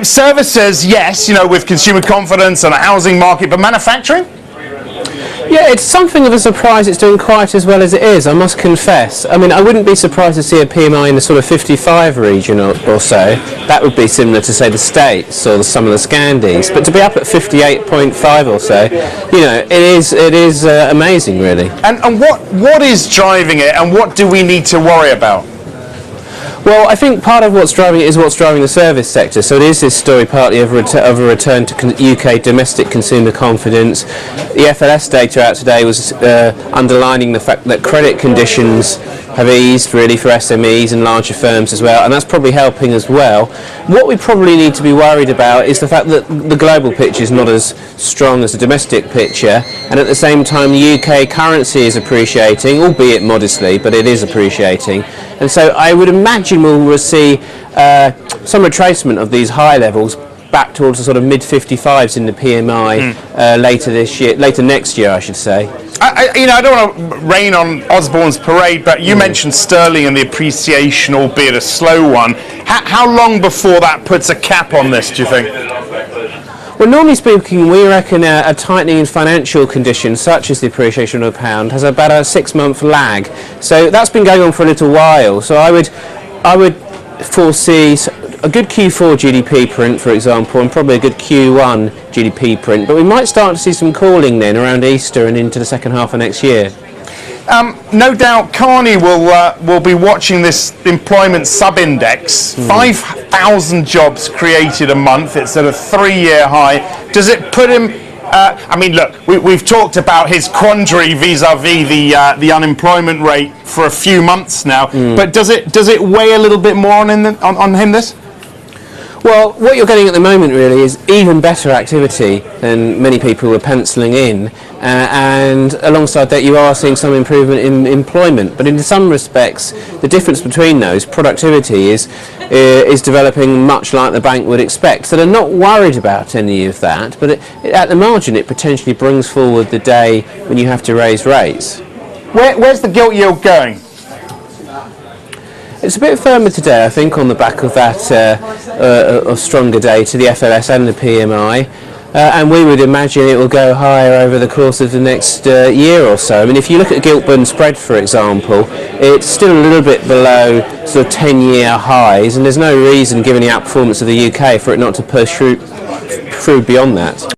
Services, yes, with consumer confidence and a housing market, but manufacturing? Yeah, it's something of a surprise it's doing quite as well as it is, I must confess. I mean, I wouldn't be surprised to see a PMI in the sort of 55 region or so. That would be similar to, say, the States or some of the Scandies. But to be up at 58.5 or so, it is amazing, really. And what is driving it, and what do we need to worry about? Well, I think part of what's driving it is what's driving the service sector. So it is this story partly of a return to UK domestic consumer confidence. The FLS data out today was underlining the fact that credit conditions have eased really for SMEs and larger firms as well, and that's probably helping as well. What we probably need to be worried about is the fact that the global picture is not as strong as the domestic picture, and at the same time the UK currency is appreciating, albeit modestly, but it is appreciating. And so I would imagine we'll see some retracement of these high levels back towards the sort of mid-55s in the PMI later next year, I should say. I don't want to rain on Osborne's parade, but you mentioned sterling and the appreciation, albeit a slow one. How long before that puts a cap on this, do you think? Well, normally speaking, we reckon a tightening in financial conditions, such as the appreciation of the pound, has about a 6-month lag. So that's been going on for a little while. So I would foresee a good Q4 GDP print, for example, and probably a good Q1 GDP print. But we might start to see some calling then around Easter and into the second half of next year. No doubt Carney will be watching this employment sub-index. 5,000 jobs created a month. It's at a 3-year high. Does it put him... look, we've talked about his quandary vis-a-vis the unemployment rate for a few months now, but does it weigh a little bit more on him this? Well, what you're getting at the moment really is even better activity than many people were penciling in, and alongside that you are seeing some improvement in employment. But in some respects, the difference between those, productivity, is developing much like the bank would expect. So they're not worried about any of that, but at the margin it potentially brings forward the day when you have to raise rates. Where's the gilt yield going? It's a bit firmer today, I think, on the back of that of stronger data, the FLS and the PMI, and we would imagine it will go higher over the course of the next year or so. I mean, if you look at gilt bond spread, for example, it's still a little bit below sort of 10-year highs, and there's no reason, given the outperformance of the UK, for it not to push through beyond that.